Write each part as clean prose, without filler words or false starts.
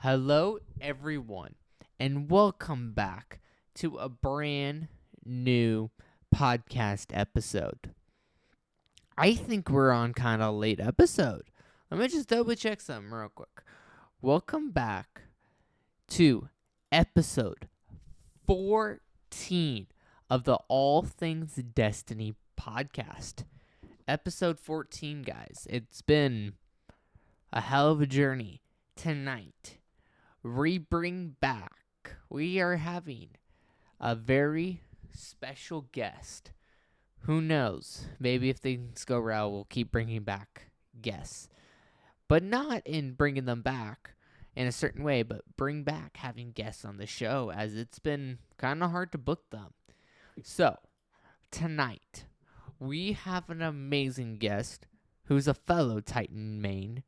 Hello, everyone, and welcome back to a brand new podcast episode. I think we're on kind of a late episode. Let me just double check something real quick. Welcome back to episode 14 of the All Things Destiny podcast. Episode 14, guys. It's been a hell of a journey. Tonight, we are having a very special guest. Who knows? Maybe if things go well, we'll keep bringing back guests. But not in bringing them back in a certain way, but bring back having guests on the show, as it's been kind of hard to book them. So, tonight, we have an amazing guest who's a fellow Titan main,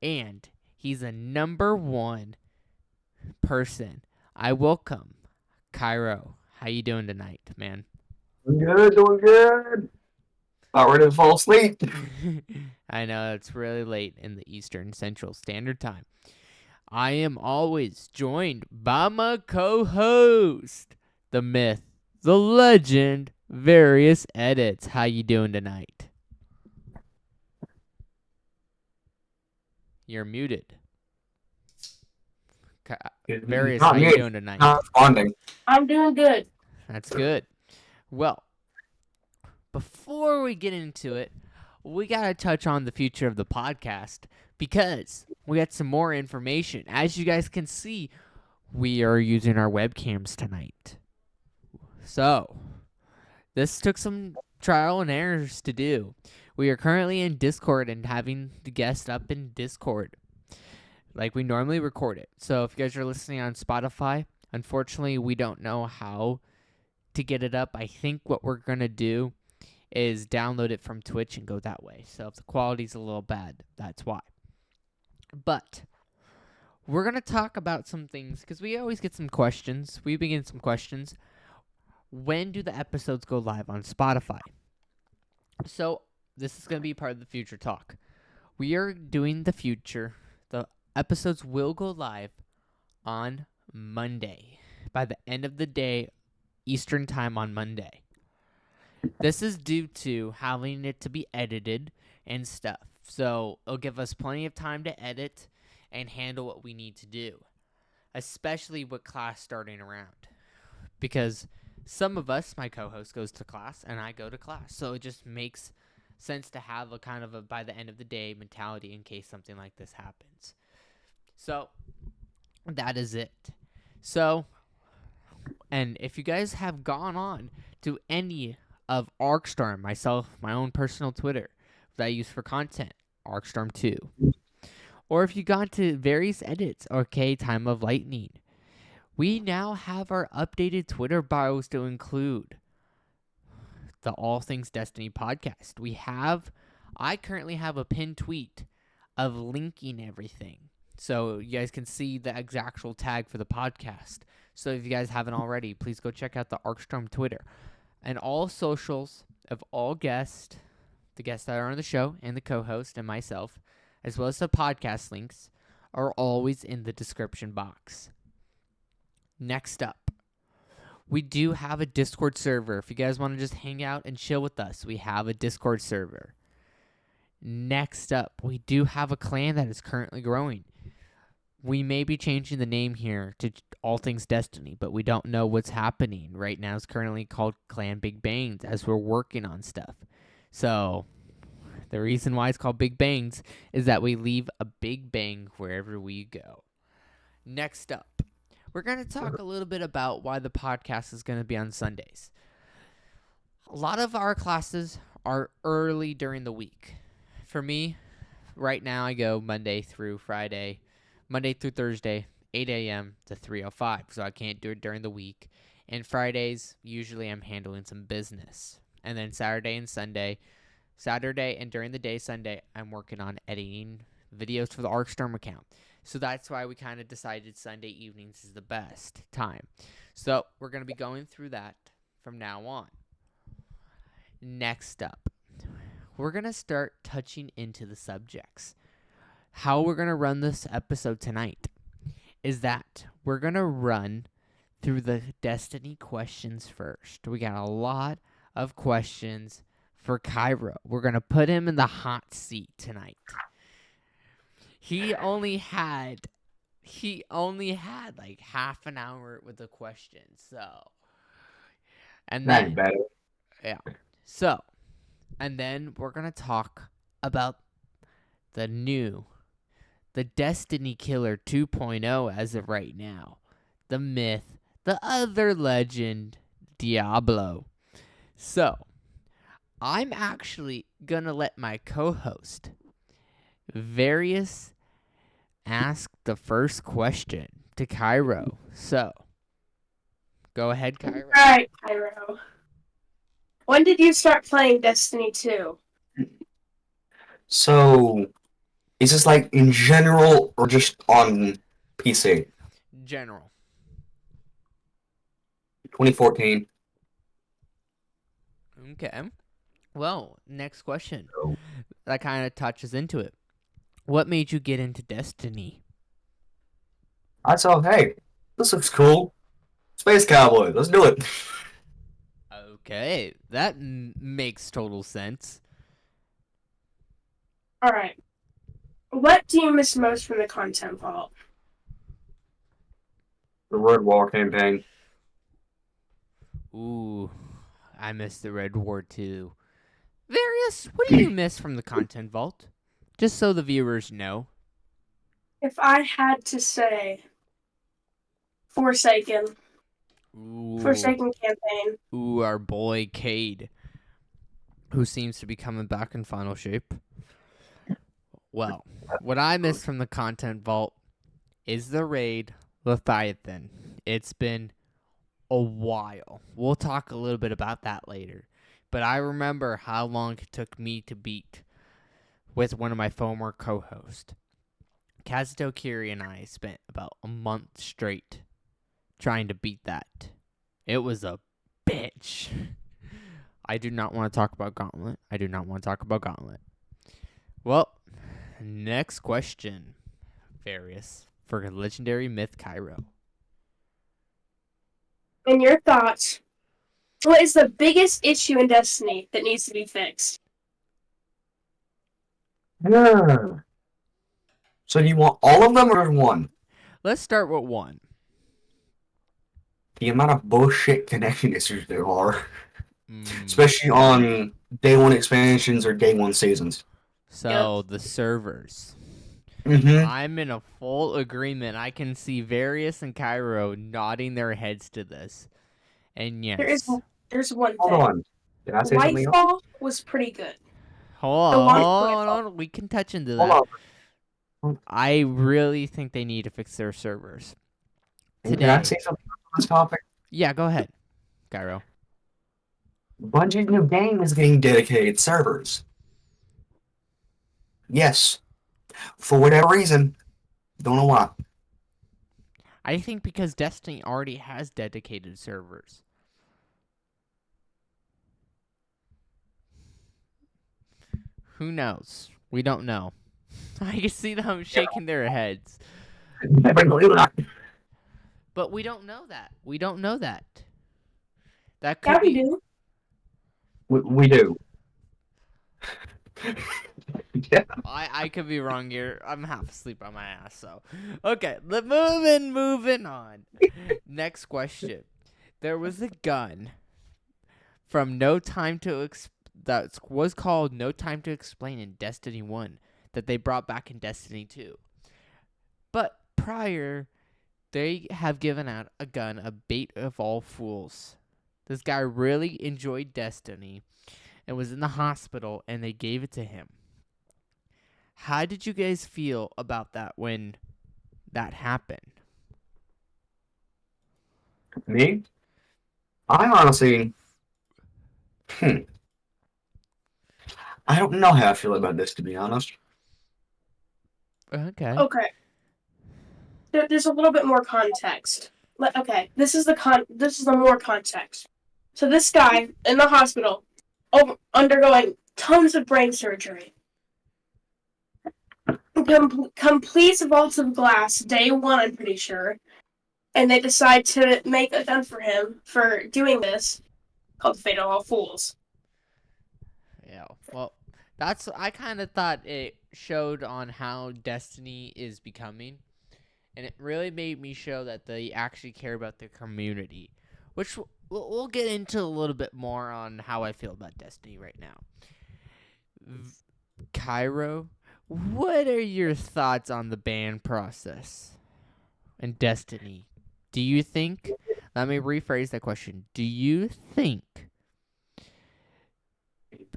and he's a number one person. I welcome Kyro. How you doing tonight, man? Doing good. Not ready to fall asleep. I know it's really late in the Eastern Central Standard Time. I am always joined by my co-host, the myth, the legend, Various Edits. How you doing tonight? You're muted. Various, how you doing tonight? Not responding. I'm doing good. That's good. Well, before we get into it, we got to touch on the future of the podcast because we got some more information. As you guys can see, we are using our webcams tonight. So, this took some trial and errors to do. We are currently in Discord and having the guest up in Discord like we normally record it. So if you guys are listening on Spotify, unfortunately, we don't know how to get it up. I think what we're going to do is download it from Twitch and go that way. So if the quality's a little bad, that's why. But we're going to talk about some things because we always get some questions. We've been getting some questions. When do the episodes go live on Spotify? So this is going to be part of the future talk. We are doing the future. The episodes will go live on Monday, by the end of the day, Eastern time on Monday. This is due to having it to be edited and stuff. So it'll give us plenty of time to edit and handle what we need to do, especially with class starting around. Because some of us, my co-host goes to class and I go to class. So it just makes sense to have a kind of a by the end of the day mentality in case something like this happens. So that is it. So, and if you guys have gone on to any of Arcstorm, myself, my own personal Twitter that I use for content, Arcstorm 2, or if you got to Various Edits, okay, Time of Lightning, we now have our updated Twitter bios to include the All Things Destiny podcast. I currently have a pinned tweet of linking everything. So you guys can see the actual tag for the podcast. So if you guys haven't already, please go check out the Arcstorm Twitter. And all socials of all guests, the guests that are on the show and the co-host and myself, as well as the podcast links, are always in the description box. Next up, we do have a Discord server. If you guys want to just hang out and chill with us, we have a Discord server. Next up, we do have a clan that is currently growing. We may be changing the name here to All Things Destiny, but we don't know what's happening. Right now it's currently called Clan Big Bangs as we're working on stuff. So the reason why it's called Big Bangs is that we leave a big bang wherever we go. Next up, we're going to talk a little bit about why the podcast is going to be on Sundays. A lot of our classes are early during the week. For me, right now I go Monday through Thursday, 8 a.m. to 3:05, so I can't do it during the week. And Fridays, usually I'm handling some business. And then Saturday and during the day Sunday, I'm working on editing videos for the Arcstorm account. So that's why we kind of decided Sunday evenings is the best time. So we're going to be going through that from now on. Next up, we're going to start touching into the subjects. How we're going to run this episode tonight is that we're going to run through the Destiny questions first. We got a lot of questions for Kyro. We're going to put him in the hot seat tonight. He only had like half an hour with the questions. So, and That then ain't better. yeah. So, and then we're going to talk about the Destiny Killer 2.0 as of right now. The myth, the other legend, Diablo. So, I'm actually going to let my co-host, Various, ask the first question to Kyro. So, go ahead, Kyro. Alright, Kyro. When did you start playing Destiny 2? So, is this like in general or just on PC? General. 2014. Okay. Well, next question. Oh. That kind of touches into it. What made you get into Destiny? I saw, hey, this looks cool. Space Cowboy, let's do it. Okay, that makes total sense. Alright. What do you miss most from the content vault? The Red Wall campaign. Ooh, I miss the Red War too. Various, what do you miss from the content vault? Just so the viewers know. If I had to say, Forsaken. Ooh, Forsaken campaign. ooh, our boy Cade, who seems to be coming back in final shape. Well, what I miss from the content vault is the raid Leviathan. It's been a while. We'll talk a little bit about that later. But I remember how long it took me to beat with one of my former co-hosts. Kazuto Kiri and I spent about a month straight trying to beat that. It was a bitch. I do not want to talk about Gauntlet. Well, next question. Various for Legendary Myth Kyro. In your thoughts, what is the biggest issue in Destiny that needs to be fixed? So do you want all of them or one? Let's start with one. The amount of bullshit connection issues there are. Mm. Especially on day one expansions or day one seasons. So, the servers. Mm-hmm. I'm in a full agreement. I can see Various and Kyro nodding their heads to this. And yes. There's one Hold thing. on. Did I say something else? Lightfall was pretty good. Hold on. We can touch into that. Hold on. I really think they need to fix their servers. Can I say something on this topic? Yeah, go ahead, Kyro. Bungie's new game is getting dedicated servers. Yes. For whatever reason. Don't know why. I think because Destiny already has dedicated servers. Who knows? We don't know. I can see them shaking their heads. But we don't know that. That could Yeah, we be. do. We do. Yeah. I could be wrong here. I'm half asleep on my ass, so. Okay, moving on. Next question. There was a gun from that was called No Time to Explain in Destiny 1 that they brought back in Destiny 2. But prior, they have given out a gun, a bait of all fools. This guy really enjoyed Destiny and was in the hospital, and they gave it to him. How did you guys feel about that when that happened? Me? I honestly... I don't know how I feel about this, to be honest. Okay. There's a little bit more context. This is the more context. So this guy in the hospital, undergoing tons of brain surgery. completes Vaults of Glass day 1, I'm pretty sure, and they decide to make a gun for him for doing this, called Fate of All Fools. Yeah. Well, I kind of thought it showed on how Destiny is becoming, and it really made me show that they actually care about their community, which we'll get into a little bit more on how I feel about Destiny right now. Cairo, what are your thoughts on the ban process and Destiny? Do you think, let me rephrase that question, do you think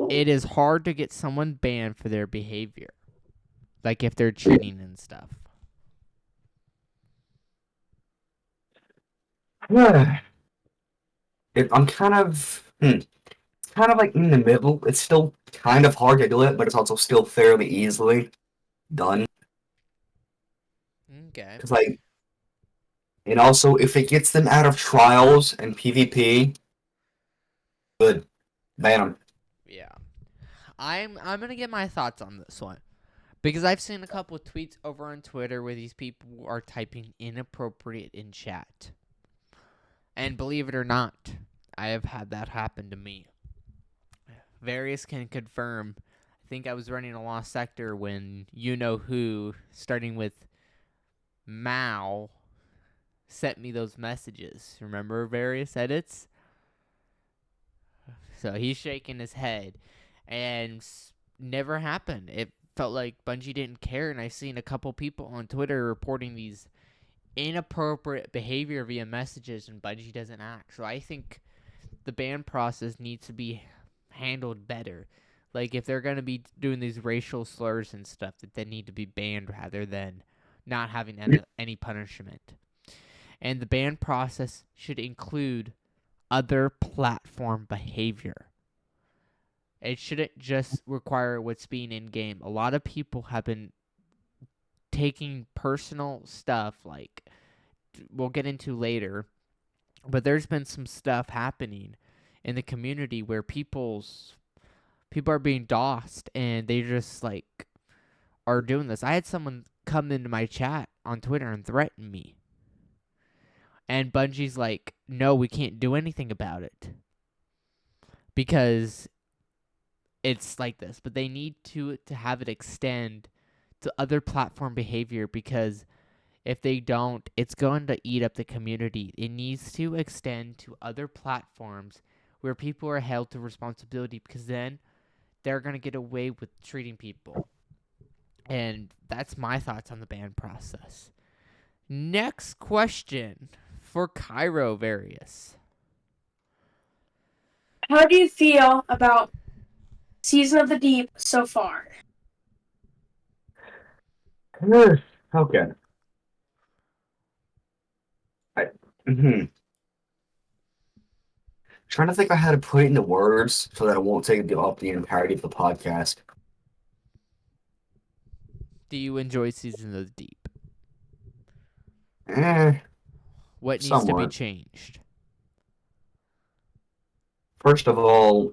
it is hard to get someone banned for their behavior? Like if they're cheating and stuff? I'm kind of like in the middle. It's still kind of hard to do it, but it's also still fairly easily done. Okay. Because and also if it gets them out of trials and PvP, good, ban them. Yeah. I'm gonna get my thoughts on this one. Because I've seen a couple of tweets over on Twitter where these people are typing inappropriate in chat. And believe it or not, I have had that happen to me. Various can confirm. I think I was running a lost sector when you-know-who, starting with Mao, sent me those messages. Remember various edits? So he's shaking his head. And never happened. It felt like Bungie didn't care, and I've seen a couple people on Twitter reporting these inappropriate behavior via messages, and Bungie doesn't act. So I think the ban process needs to be handled better. Like if they're going to be doing these racial slurs and stuff, that they need to be banned rather than not having any punishment. And the ban process should include other platform behavior. It shouldn't just require what's being in game. A lot of people have been taking personal stuff, like we'll get into later, but there's been some stuff happening in the community where people are being DOSed, and they just like are doing this. I had someone come into my chat on Twitter and threaten me, and Bungie's like, no, we can't do anything about it because it's like this. But they need to have it extend to other platform behavior, because if they don't, it's going to eat up the community. It needs to extend to other platforms where people are held to responsibility, because then they're going to get away with treating people. And that's my thoughts on the ban process. Next question for Cairo Various. How do you feel about Season of the Deep so far? Okay. Trying to think of how to put it into words so that it won't take up the entirety of the podcast. Do you enjoy Season of the Deep? Eh, What needs to be somewhat. changed? First of all,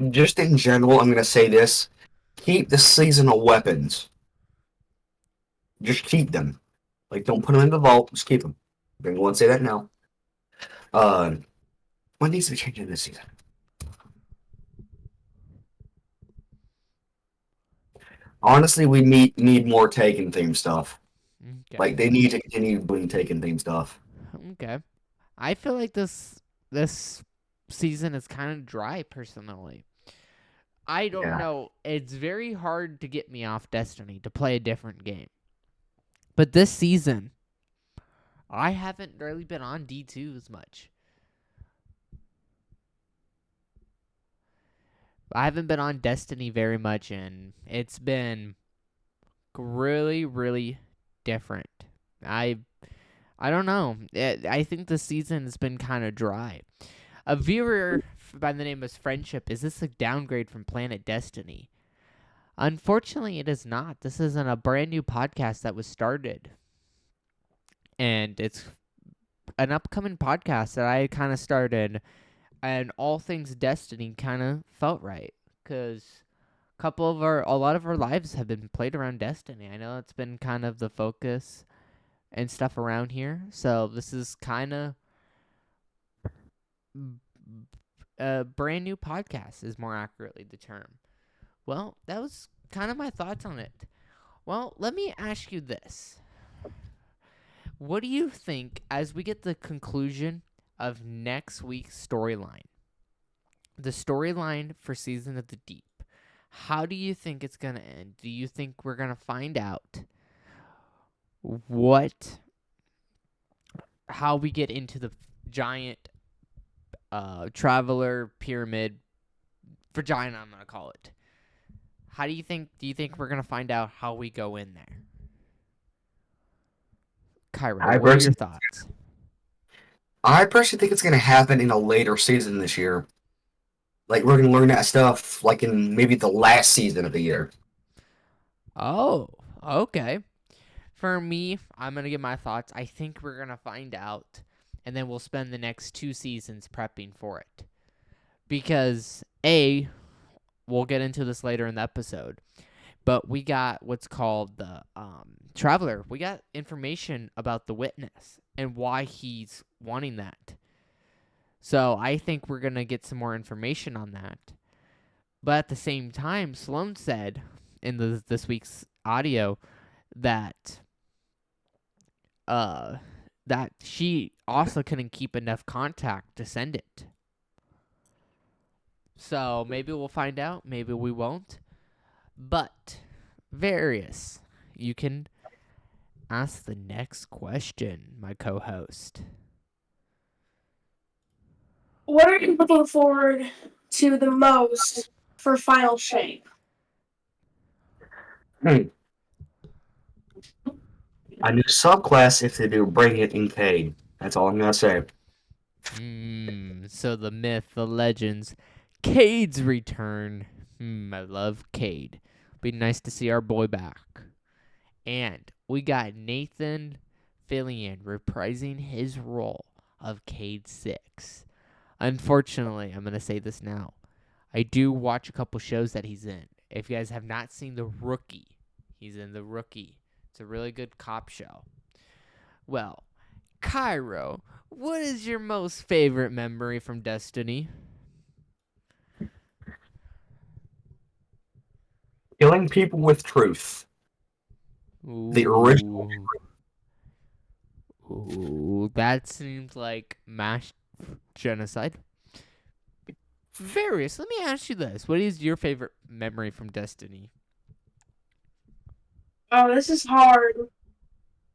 just in general, I'm going to say this. Keep the seasonal weapons. Just keep them. Like, don't put them in the vault. Just keep them. I'm going to say that now. What needs to be changed in this season? Honestly, we need more Taken theme stuff. Okay. Like, they need to continue doing Taken theme stuff. Okay. I feel like this season is kind of dry, personally. I don't know. It's very hard to get me off Destiny to play a different game. But this season, I haven't really been on D2 as much. I haven't been on Destiny very much, and it's been really, really different. I don't know. I think the season has been kind of dry. A viewer by the name of Friendship, is this a downgrade from Planet Destiny? Unfortunately, it is not. This is a brand new podcast that was started. And it's an upcoming podcast that I kind of started, and all things Destiny kind of felt right. Because a lot of our lives have been played around Destiny. I know it's been kind of the focus and stuff around here. So this is kind of a brand new podcast is more accurately the term. Well, that was kind of my thoughts on it. Well, let me ask you this. What do you think as we get the conclusion of next week's storyline? The storyline for Season of the Deep. How do you think it's going to end? Do you think we're going to find out how we get into the giant traveler pyramid vagina, I'm going to call it? Do you think we're going to find out how we go in there? Kyro, what are your thoughts? I personally think it's going to happen in a later season this year. Like, we're going to learn that stuff, like, in maybe the last season of the year. Oh, okay. For me, I'm going to give my thoughts. I think we're going to find out, and then we'll spend the next 2 seasons prepping for it. Because, A, we'll get into this later in the episode, but we got what's called the Traveler. We got information about the Witness and why he's wanting that. So I think we're going to get some more information on that. But at the same time, Sloan said in this week's audio that she also couldn't keep enough contact to send it. So maybe we'll find out, maybe we won't. But Various, you can ask the next question, my co-host. What are you looking forward to the most for Final Shape? A new subclass if they do bring it in Cade. That's all I'm going to say. So the myth, the legends, Cade's return. I love Cade. Be nice to see our boy back. And we got Nathan Fillion reprising his role of Cade 6. Unfortunately, I'm going to say this now. I do watch a couple shows that he's in. If you guys have not seen The Rookie, he's in The Rookie. It's a really good cop show. Well, Kyro, what is your most favorite memory from Destiny? Killing people with truth. The original. Ooh, that seems like mass genocide. Various, let me ask you this. What is your favorite memory from Destiny? Oh, this is hard.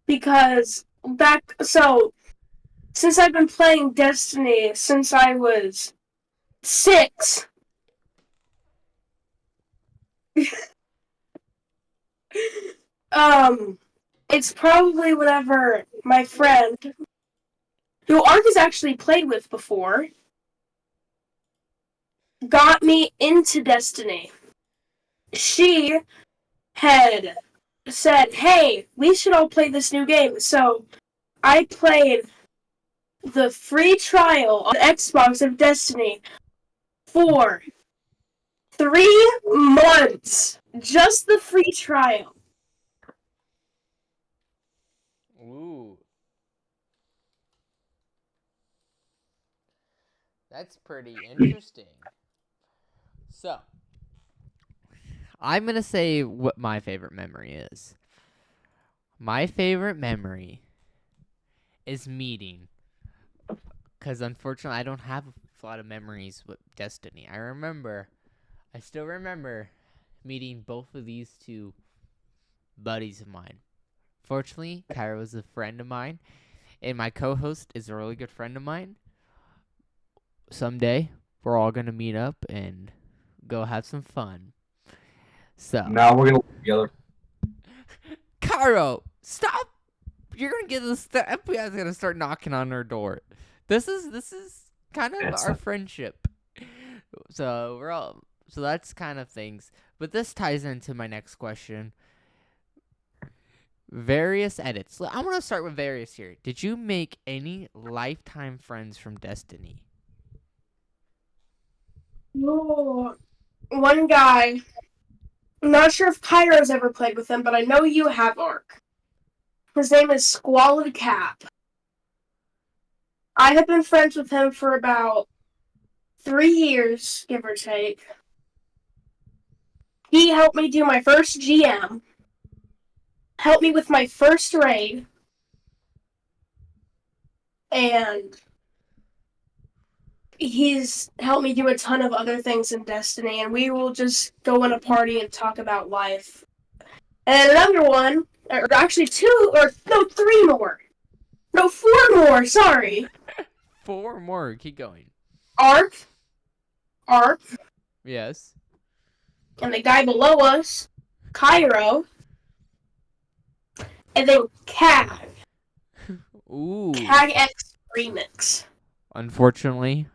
Because since I've been playing Destiny since I was 6, it's probably whenever my friend, who Ark has actually played with before, got me into Destiny. She had said, hey, we should all play this new game. So I played the free trial on Xbox of Destiny for 3 months. Just the free trial. Ooh. That's pretty interesting. So, I'm going to say what my favorite memory is. My favorite memory is meeting. Because unfortunately, I don't have a lot of memories with Destiny. I still remember meeting both of these two buddies of mine. Fortunately, Kyra was a friend of mine, and my co-host is a really good friend of mine. Someday, we're all going to meet up and go have some fun. So Now we're going to work together. Kyro, stop! You're going to get this. The FBI is going to start knocking on our door. This is kind of our friendship. So that's kind of things. But this ties into my next question. Various edits. I want to start with Various here. Did you make any lifetime friends from Destiny? Oh, one guy I'm not sure if Kyro's ever played with him, but I know you have, Ark. His name is Squalid Cap. I have been friends with him for about 3 years, give or take. He helped me do my first GM, helped me with my first raid, and he's helped me do a ton of other things in Destiny, and we will just go in a party and talk about life. And another one, or actually 3 more. No, 4 more, sorry. 4 more. Keep going. Ark, Yes. and the guy below us, Kyro, and then CAG. Ooh. CAG X Remix. Unfortunately,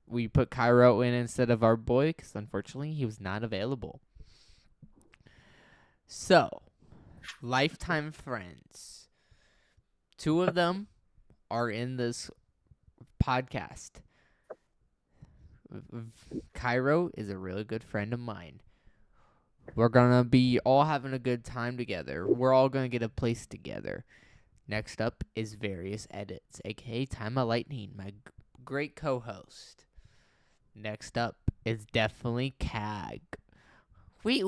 we put Kyro in instead of our boy because unfortunately he was not available. So, lifetime friends. 2 of them are in this podcast. Kyro is a really good friend of mine. We're gonna be all having a good time together. We're all gonna get a place together. Next up is Various Edits, aka Time of Lightning, my great co-host. Next up is definitely CAG. We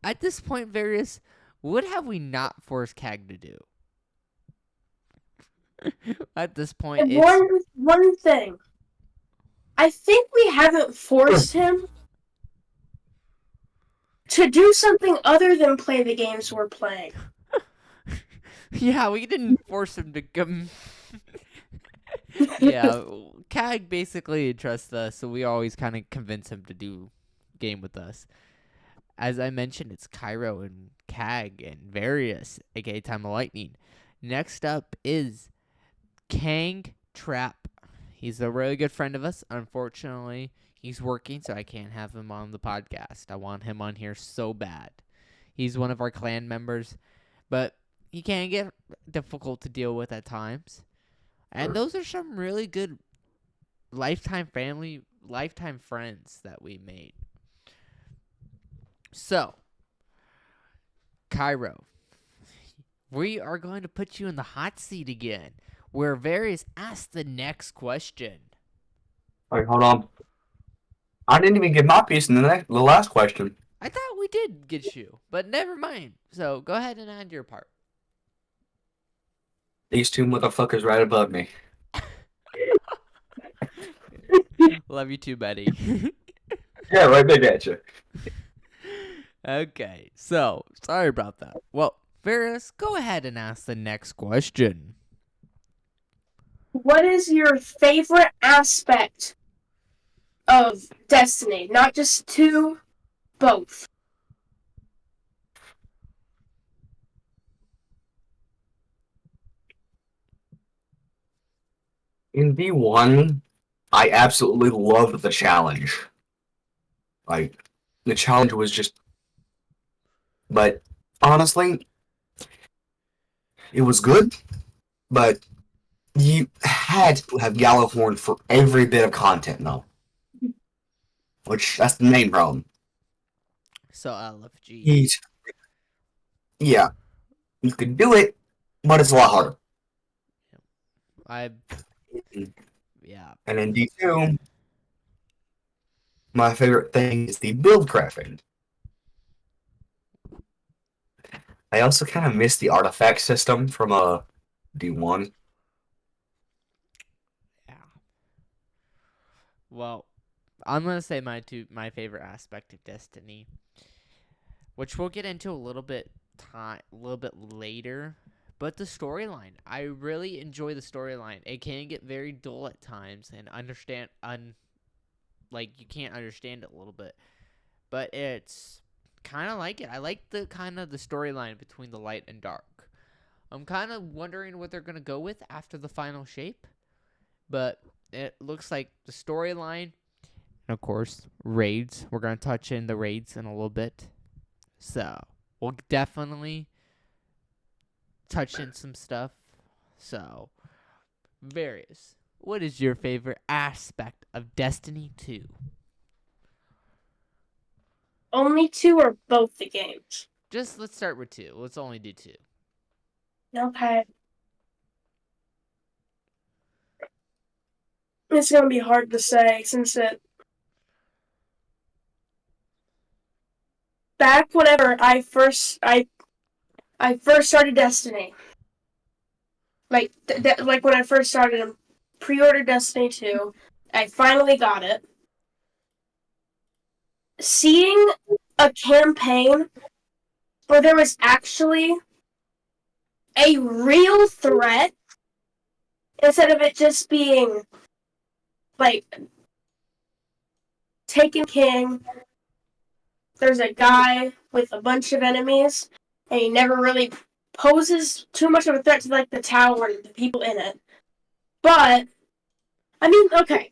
at this point, Various, what have we not forced CAG to do? At this point, it's One thing. I think we haven't forced him to do something other than play the games we're playing. yeah, we didn't force him to come. Yeah, CAG basically trusts us, so we always kind of convince him to do game with us. As I mentioned, it's Kyro and CAG and Various, aka Time of Lightning. Next up is Kang Trap. He's a really good friend of us. Unfortunately, he's working, so I can't have him on the podcast. I want him on here so bad. He's one of our clan members, but he can get difficult to deal with at times. And those are some really good lifetime friends that we made. So, Kyro, we are going to put you in the hot seat again, where Various asks the next question. Wait, hold on. I didn't even get my piece in the last question. I thought we did get you, but never mind. So go ahead and add your part. These 2 motherfuckers right above me. Love you too, buddy. Yeah, right back at you. Okay, so sorry about that. Well, Varys, go ahead and ask the next question. What is your favorite aspect of Destiny? Not just 2, both. In D1, I absolutely loved the challenge. Like, the challenge was just... But, honestly, it was good, but you had to have Gallowhorn for every bit of content, though. Which, that's the main problem. So LFG. He's... Yeah. You could do it, but it's a lot harder. Yeah. And in D2, my favorite thing is the build crafting. I also kind of miss the artifact system from D1. Yeah. Well, I'm gonna say my favorite aspect of Destiny, which we'll get into a little bit later. But the storyline, I really enjoy the storyline. It can get very dull at times, and you can't understand it a little bit. But it's kind of like it. I like the storyline between the light and dark. I'm kind of wondering what they're gonna go with after the final shape, but it looks like the storyline, and of course raids. We're gonna touch in the raids in a little bit, so we'll definitely touch in some stuff. So, Various, what is your favorite aspect of Destiny 2? Only 2 or both the games? Let's start with 2. Let's only do 2. Okay. It's gonna be hard to say since back whenever I first started Destiny, like when I first started pre-ordered Destiny 2, I finally got it. Seeing a campaign where there was actually a real threat instead of it just being like Taken King. There's a guy with a bunch of enemies, and he never really poses too much of a threat to like the tower and the people in it. But I mean, okay.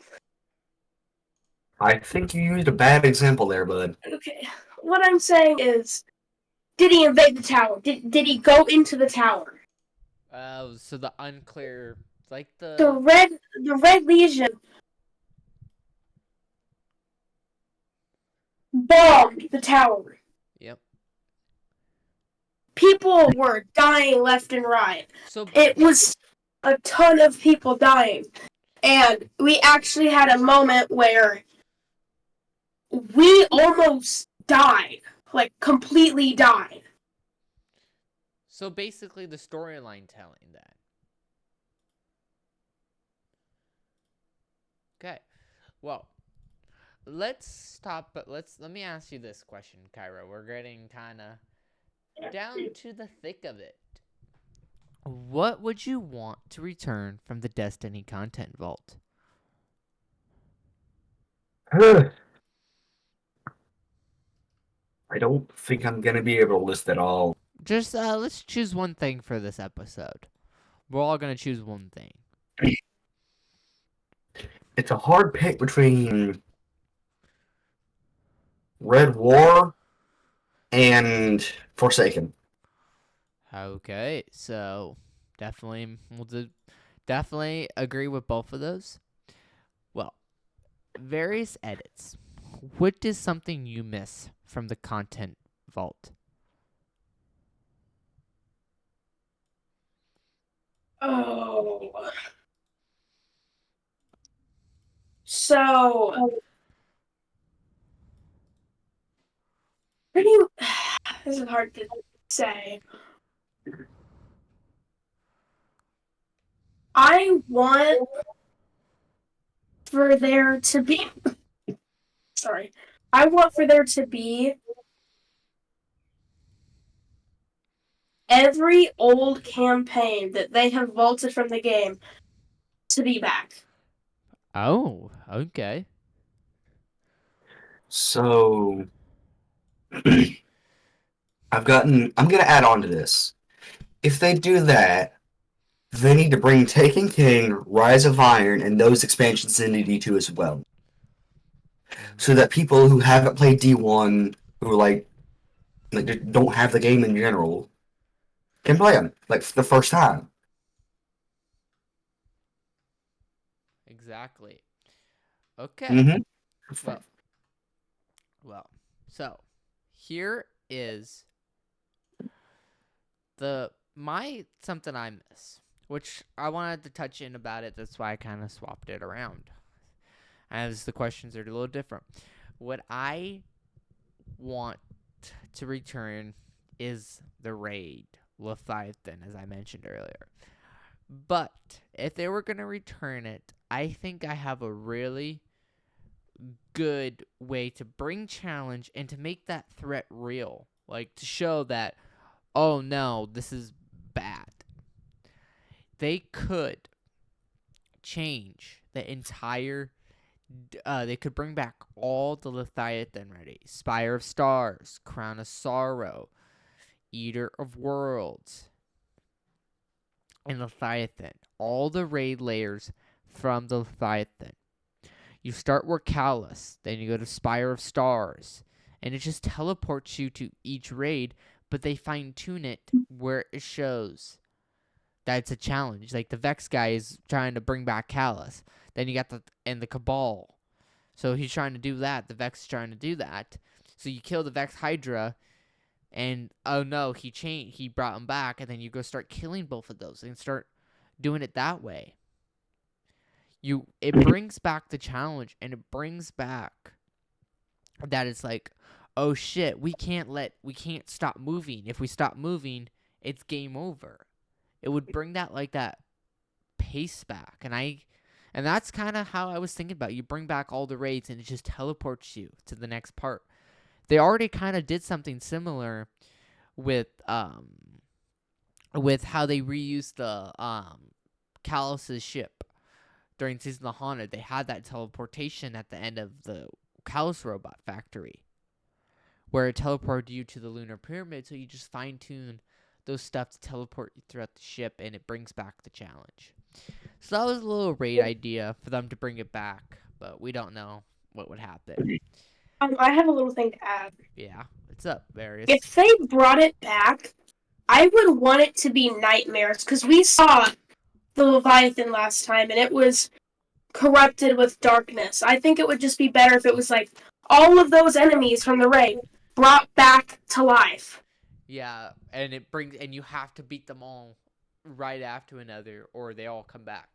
I think you used a bad example there, bud. Okay. What I'm saying is, did he invade the tower? Did he go into the tower? So the unclear, like The Red Legion bombed the tower. Yep. People were dying left and right. So It was a ton of people dying. And we actually had a moment where we almost died. Like, completely died. So basically the storyline telling that. Okay. Well, let's stop, but let me ask you this question, Kyra. We're getting kind of down to the thick of it. What would you want to return from the Destiny content vault? I don't think I'm gonna be able to list it all. Just let's choose one thing for this episode. We're all gonna choose one thing. It's a hard pick between Red War and Forsaken. Okay, so definitely definitely agree with both of those. Well, various edits. What is something you miss from the content vault? Oh. So, pretty. This is hard to say. I want for there to be. Sorry. I want for there to be every old campaign that they have vaulted from the game to be back. Oh, okay. So I'm gonna add on to this. If they do that, they need to bring Taken King, Rise of Iron, and those expansions into D2 as well. So that people who haven't played D1, who like just don't have the game in general, can play them like for the first time. Exactly. Okay. Mm-hmm. Well, so here is something I miss, which I wanted to touch in about it. That's why I kind of swapped it around, as the questions are a little different. What I want to return is the raid Leviathan, as I mentioned earlier. But if they were gonna return it, I think I have a really good way to bring challenge and to make that threat real, like to show that, oh no, this is bad. They could change the entire they could bring back all the Leviathan ready: Spire of Stars, Crown of Sorrow, Eater of Worlds, and Leviathan. All the raid layers from the Leviathan. You start where Callus, then you go to Spire of Stars, and it just teleports you to each raid, but they fine-tune it where it shows that it's a challenge. Like the Vex guy is trying to bring back Callus. Then you got the Cabal. So he's trying to do that. The Vex is trying to do that. So you kill the Vex Hydra, and oh no, he brought him back, and then you go start killing both of those and start doing it that way. It brings back the challenge, and it brings back that it's like, oh shit, we can't stop moving. If we stop moving, it's game over. It would bring that pace back, and that's kind of how I was thinking about it. You bring back all the raids, and it just teleports you to the next part. They already kind of did something similar with how they reused the Kalos' ship during Season of the Haunted. They had that teleportation at the end of the Kalos robot factory, where it teleported you to the lunar pyramid, so you just fine-tune those stuff to teleport you throughout the ship, and it brings back the challenge. So that was a little raid idea for them to bring it back, but we don't know what would happen. I have a little thing to add. Yeah, what's up, Various? If they brought it back, I would want it to be nightmares, because we saw the Leviathan last time, and it was corrupted with darkness. I think it would just be better if it was like all of those enemies from the raid brought back to life. Yeah, and you have to beat them all right after another, or they all come back.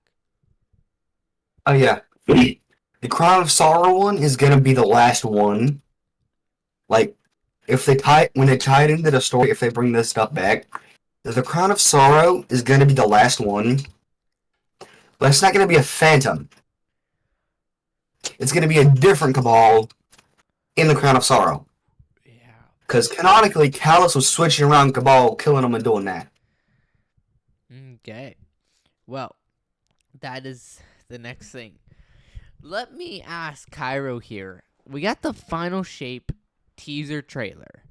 Oh yeah. The Crown of Sorrow one is gonna be the last one. Like, when they tie it into the story, if they bring this stuff back, the Crown of Sorrow is gonna be the last one. But it's not gonna be a Phantom. It's gonna be a different Cabal in the Crown of Sorrow. Yeah. Because canonically, Kalos was switching around Cabal, killing them and doing that. Okay. Well, that is the next thing. Let me ask Kyro here. We got the Final Shape teaser trailer.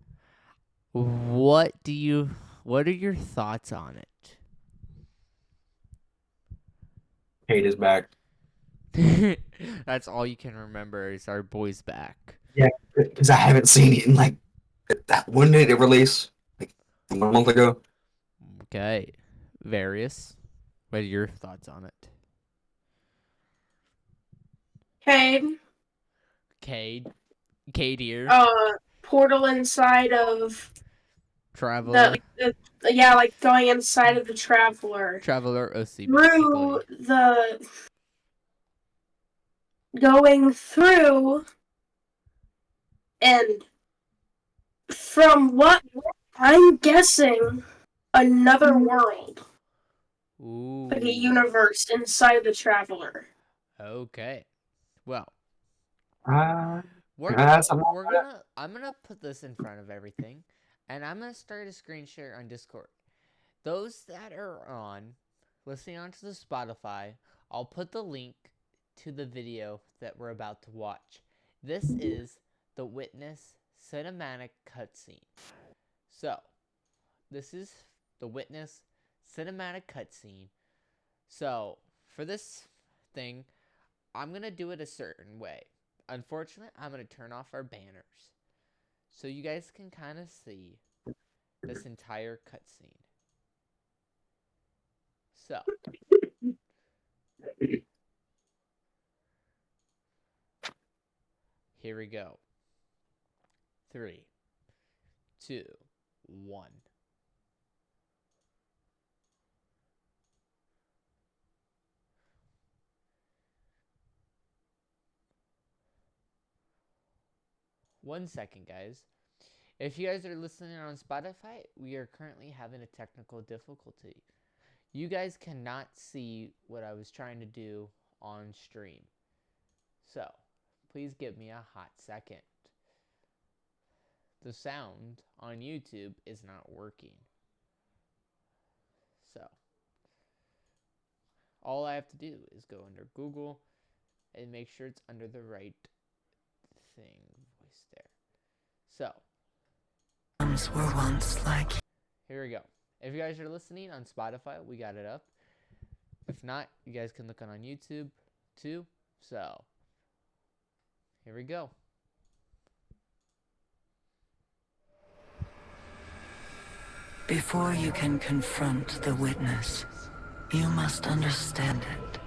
What are your thoughts on it? Kate is back. That's all you can remember is our boy's back. Yeah, because I haven't seen it in when did it release? Like 1 month ago? Okay. Various. What are your thoughts on it? Cade here. Portal inside of Traveler. like going inside of the Traveler. Traveler OC. Going through, and from what I'm guessing, another world. Ooh. Like a universe inside the Traveler. Okay. Well, I'm gonna put this in front of everything, and I'm gonna start a screen share on Discord. Those that are listening onto the Spotify, I'll put the link to the video that we're about to watch. This is the Witness cinematic cutscene. So, this is the Witness cinematic cutscene. So, for this thing, I'm going to do it a certain way. Unfortunately, I'm going to turn off our banners, so you guys can kind of see this entire cutscene. So, here we go. 3, 2, 1. One second, guys. If you guys are listening on Spotify, we are currently having a technical difficulty. You guys cannot see what I was trying to do on stream. So, please give me a hot second. The sound on YouTube is not working. So, all I have to do is go under Google and make sure it's under the right thing. Voice there. So, were once like. Here we go. If you guys are listening on Spotify, we got it up. If not, you guys can look on YouTube too. So, here we go. Before you can confront the witness, you must understand it.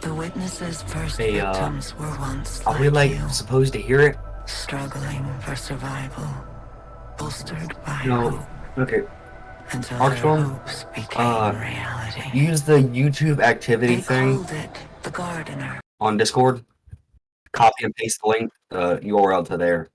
The witness's first victims were once Are we like you. supposed to hear it? struggling for survival, bolstered by No, hope, okay. until Arcstorm, their hopes became reality. use the YouTube activity They thing called it the Gardener. on Discord. Copy and paste the link, URL to there.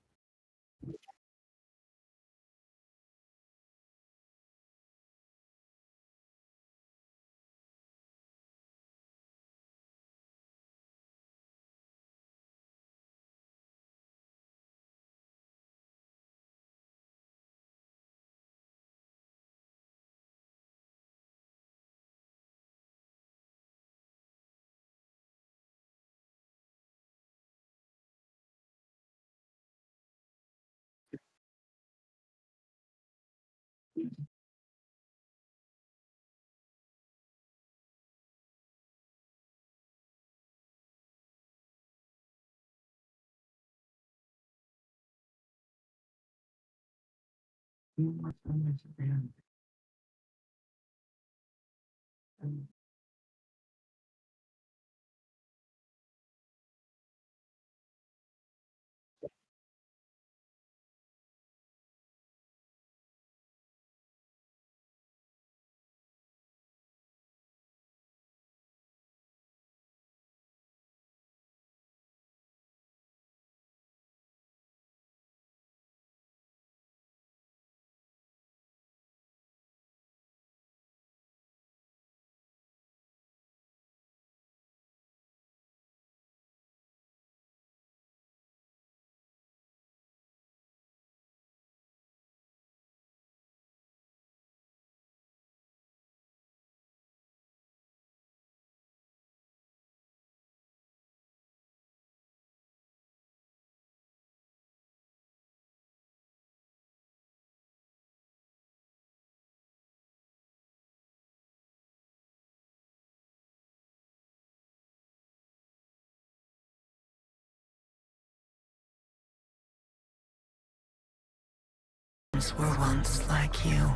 Were once like you.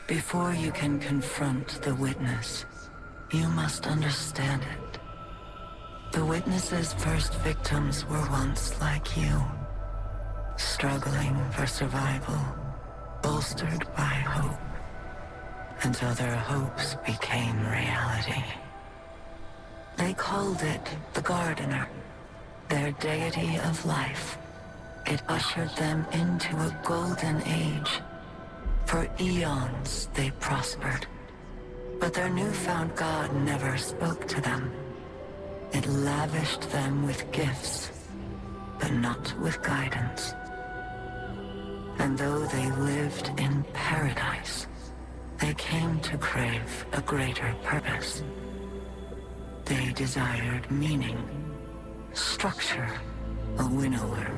Before you can confront the witness, you must understand it. The witness's first victims were once like you, struggling for survival, bolstered by hope, until their hopes became reality. They called it the Gardener, their deity of life. It ushered them into a golden age. For eons they prospered, but their newfound god never spoke to them. It lavished them with gifts, but not with guidance. And though they lived in paradise, they came to crave a greater purpose. They desired meaning, structure, a winnower,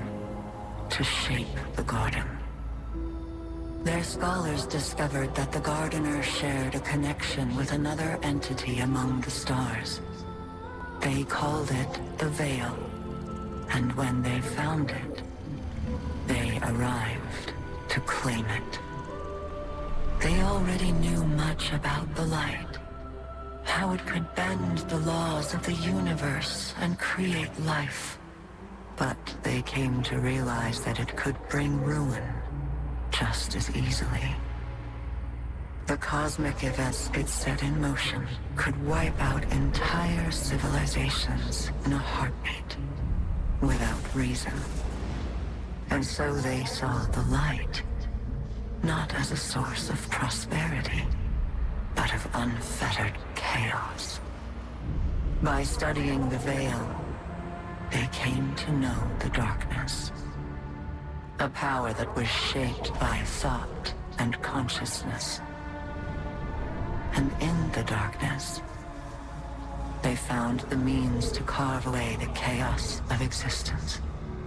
to shape the garden. Their scholars discovered that the Gardener shared a connection with another entity among the stars. They called it the Veil, and when they found it, they arrived to claim it. They already knew much about the light, how it could bend the laws of the universe and create life. But they came to realize that it could bring ruin just as easily. The cosmic events it set in motion could wipe out entire civilizations in a heartbeat, without reason. And so they saw the light, not as a source of prosperity, but of unfettered chaos. By studying the Veil, they came to know the darkness. A power that was shaped by thought and consciousness. And in the darkness, they found the means to carve away the chaos of existence,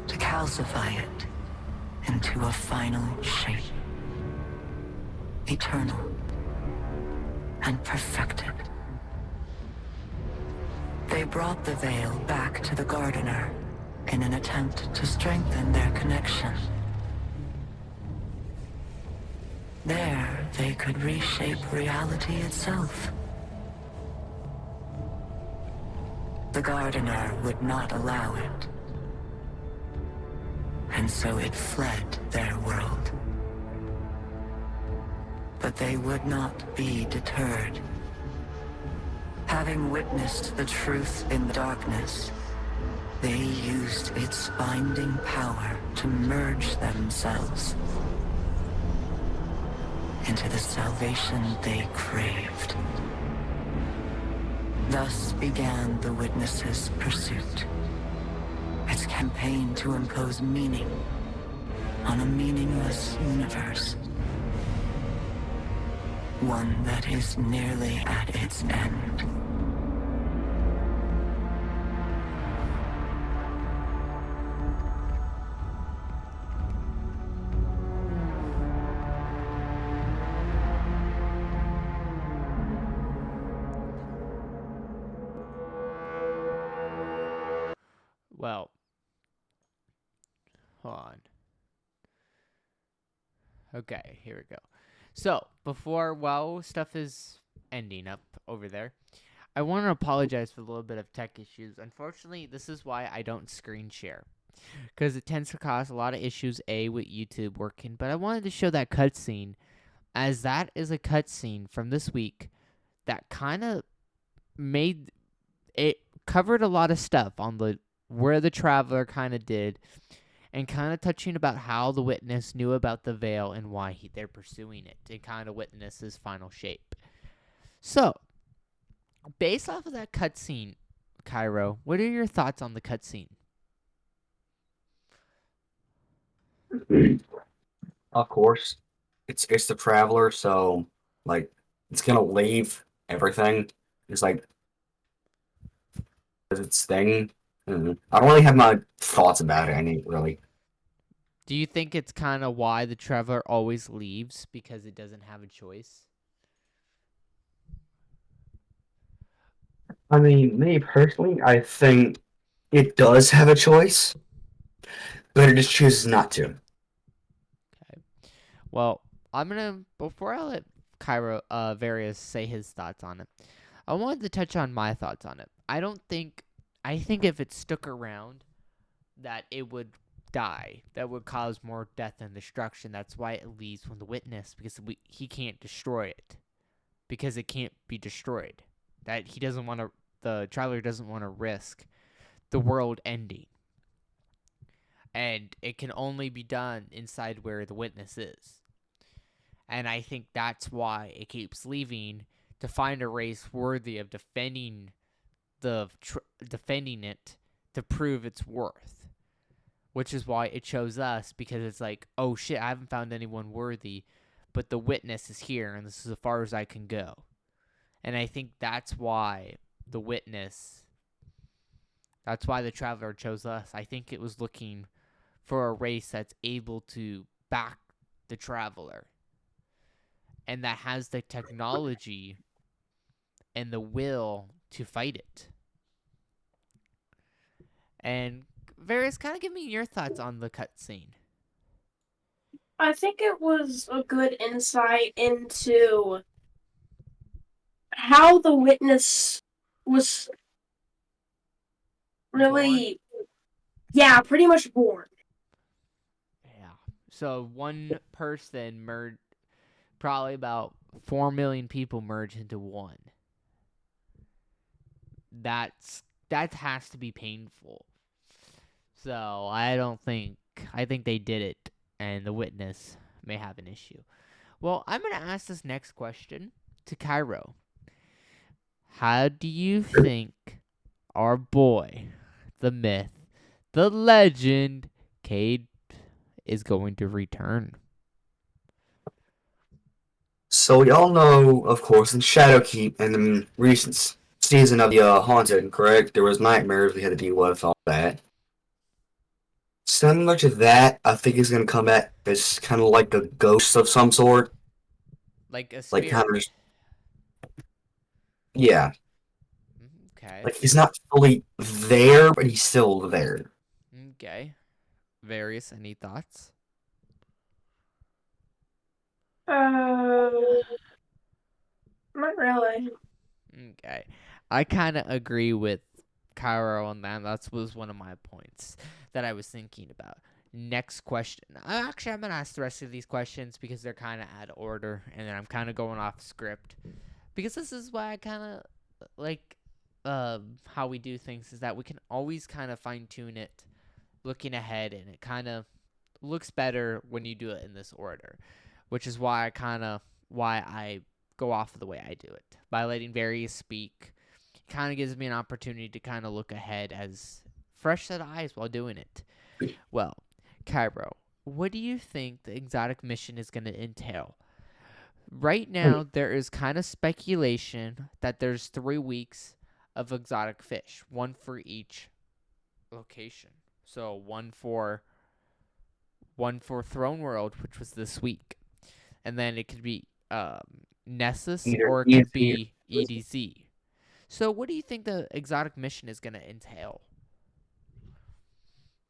to calcify it into a final shape. Eternal and perfected. They brought the Veil back to the Gardener in an attempt to strengthen their connection. There, they could reshape reality itself. The gardener would not allow it. And so it fled their world. But they would not be deterred. Having witnessed the truth in the darkness, they used its binding power to merge themselves into the salvation they craved. Thus began the Witness's pursuit. Its campaign to impose meaning on a meaningless universe. One that is nearly at its end. Well, hold on. Okay, here we go. So, while stuff is ending up over there, I want to apologize for a little bit of tech issues. Unfortunately, this is why I don't screen share, because it tends to cause a lot of issues, with YouTube working. But I wanted to show that cutscene, as that is a cutscene from this week that kind of made it covered a lot of stuff on where the Traveler kind of did, and kind of touching about how the Witness knew about the veil and why they're pursuing it, and kind of witness his final shape. So, based off of that cutscene, Cairo, what are your thoughts on the cutscene? Of course, it's the Traveler, so like it's gonna leave everything. It's like its thing. I don't really have my thoughts about it. Any really. Do you think it's kind of why the Traveler always leaves, because it doesn't have a choice? I mean, me personally, I think it does have a choice, but it just chooses not to. Okay. Well, before I let Cairo, Various say his thoughts on it, I wanted to touch on my thoughts on it. I think if it stuck around, that it would die. That would cause more death and destruction. That's why it leaves from the Witness, because he can't destroy it, because it can't be destroyed. That he doesn't want to. The Traveler doesn't want to risk the world ending, and it can only be done inside where the Witness is. And I think that's why it keeps leaving, to find a race worthy of defending it, to prove its worth. Which is why it chose us, because it's like, oh shit, I haven't found anyone worthy, but the Witness is here, and this is as far as I can go. And I think that's why the Traveler chose us. I think it was looking for a race that's able to back the Traveler, and that has the technology and the will to fight it. And Varys, kind of give me your thoughts on the cutscene. I think it was a good insight into how the Witness was really, pretty much born. Yeah. So one person probably about 4 million people merge into one. That has to be painful. So I think they did it, and the Witness may have an issue. Well, I'm going to ask this next question to Cairo. How do you think our boy, the myth, the legend, Cade, is going to return? So we all know, of course, in Shadowkeep in the recent season of the Haunted, correct? There was nightmares we had to deal with, all that. Similar to that, I think he's gonna come back as kind of like a ghost of some sort. Like a Like spirit. kind of just, yeah. Okay. Like he's not fully there, but he's still there. Okay. Various, any thoughts? Not really. Okay. I kind of agree with Cairo on that. That was one of my points that I was thinking about. Next question. Actually, I'm going to ask the rest of these questions because they're kind of out of order, and then I'm kind of going off script. Because this is why I kind of like how we do things, is that we can always kind of fine-tune it looking ahead, and it kind of looks better when you do it in this order, which is why I go off of the way I do it. By letting Various speak, it kind of gives me an opportunity to kind of look ahead as fresh set of eyes while doing it. Well, Cairo, what do you think the exotic mission is going to entail? Right now, there is kind of speculation that there's 3 weeks of exotic fish, one for each location. So one for Throne World, which was this week, and then it could be Nessus Either or it could EDZ. be EDZ. So what do you think the exotic mission is going to entail?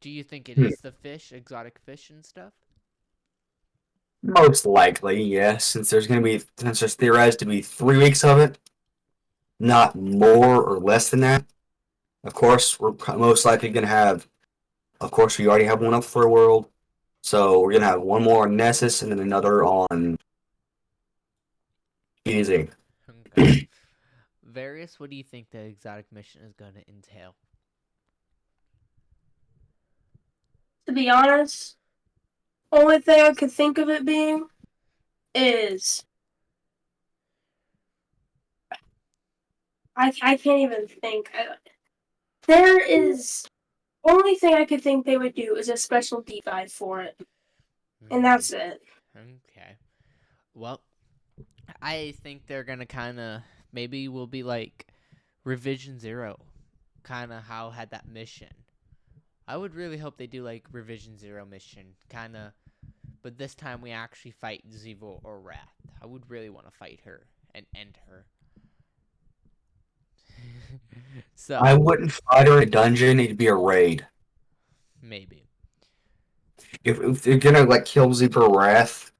Do you think it is the fish, exotic fish and stuff? Most likely, yes. Since there's theorized to be 3 weeks of it, not more or less than that. Of course, we're most likely going to have. Of course, we already have one up for a world, so we're going to have one more on Nessus and then another on EZ. Okay. Various, what do you think the exotic mission is going to entail? To be honest, only thing I could think of it being is I can't even think. There is only thing I could think they would do is a special deep dive for it, and that's it. Okay. Well, I think they're gonna kind of maybe will be like Revision Zero, kind of how had that mission. I would really hope they do like Revision Zero mission, kind of, but this time we actually fight Zevo or Wrath. I would really want to fight her and end her. So I wouldn't fight her in a dungeon, it'd be a raid. maybe. If they're gonna like kill Zebra Wrath,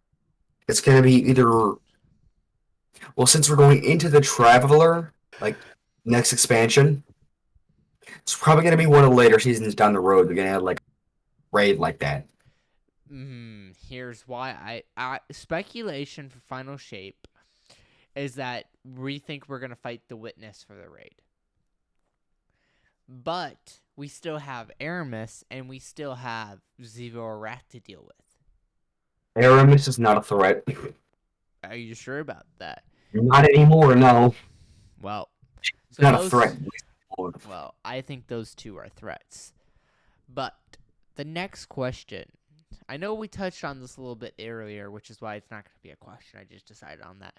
it's gonna be either. Well, since we're going into the Traveler, like next expansion, it's probably gonna be one of the later seasons down the road. They're gonna have like a raid like that. Here's why I speculation for Final Shape is that we think we're gonna fight the Witness for the raid. But we still have Aramis and we still have Zevo or Wrath to deal with. Aramis is not a threat. Are you sure about that? Not anymore, no. Well, It's not a threat. Well, I think those two are threats. But the next question, I know we touched on this a little bit earlier, which is why it's not going to be a question. I just decided on that.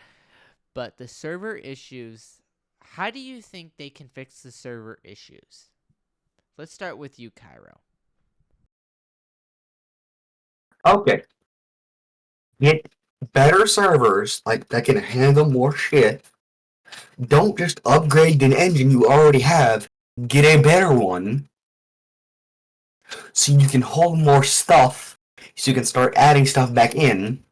But the server issues, how do you think they can fix the server issues? Let's start with you, Cairo. Okay. Get better servers like that can handle more shit. Don't just upgrade an engine you already have. Get a better one so you can hold more stuff, so you can start adding stuff back in,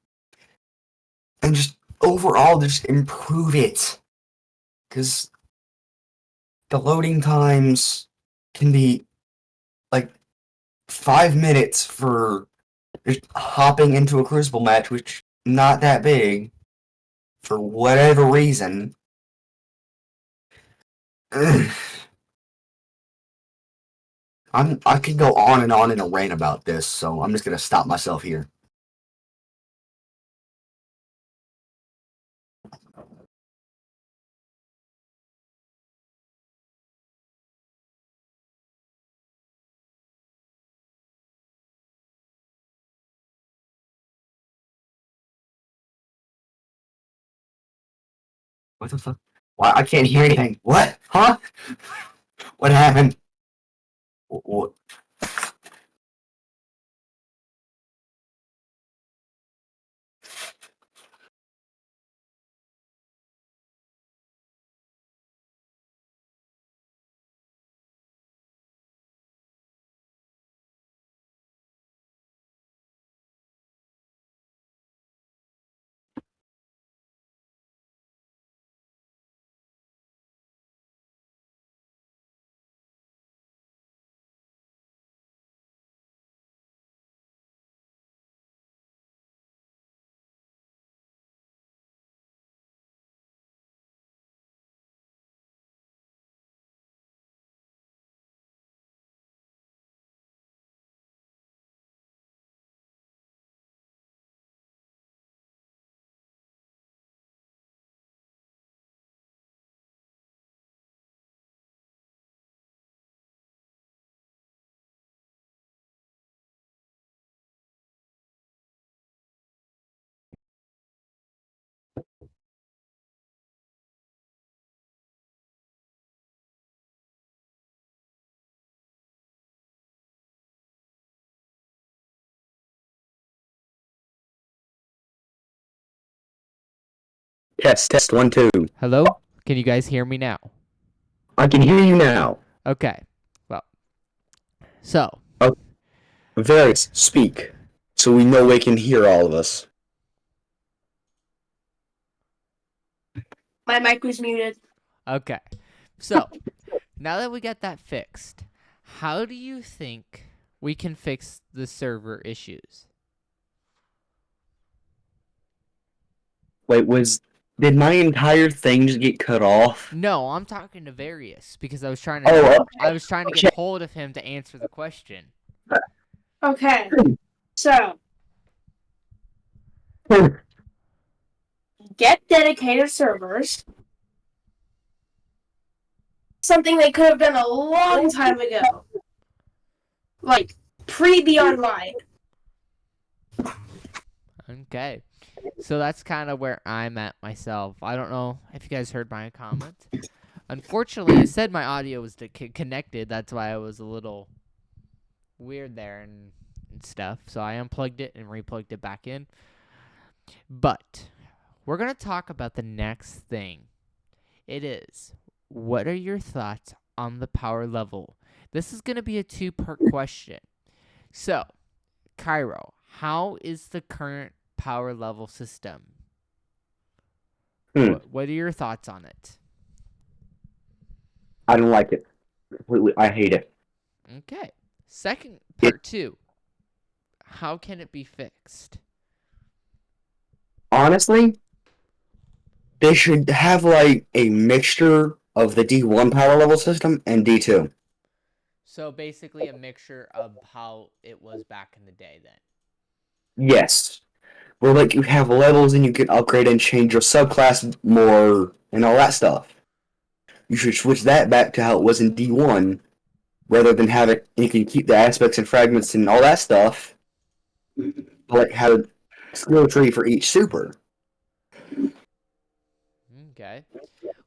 and just overall just improve it. Because the loading times can be like 5 minutes for just hopping into a Crucible match, which not that big, for whatever reason. I could go on and on in a rant about this, so I'm just gonna stop myself here. What the fuck? Why I can't hear anything? What? Huh? What happened? What? Test, test, 1, 2. Hello? Can you guys hear me now? I can hear you now. Okay. Well, so, Varys, speak, so we know we can hear all of us. My mic was muted. okay. So, now that we got that fixed, how do you think we can fix the server issues? Wait, did my entire thing just get cut off? No, I'm talking to Various because I was trying Oh, to get hold of him to answer the question. Okay. So, get dedicated servers. Something they could have done a long time ago. Like, pre-Be Online. Okay. So that's kind of where I'm at myself. I don't know if you guys heard my comment. Unfortunately, it said my audio was connected. That's why I was a little weird there and stuff. So I unplugged it and replugged it back in. But we're going to talk about the next thing. It is, what are your thoughts on the power level? This is going to be a 2-part question. So, Cairo, how is the current power level system? What are your thoughts on it? I don't like it. Completely, I hate it. Okay. Second, part 2. How can it be fixed? Honestly, they should have like a mixture of the D1 power level system and D2. So basically a mixture of how it was back in the day then. Yes. Where like you have levels and you can upgrade and change your subclass more and all that stuff. You should switch that back to how it was in D1 rather than have it, you can keep the aspects and fragments and all that stuff, but like have a skill tree for each super. Okay.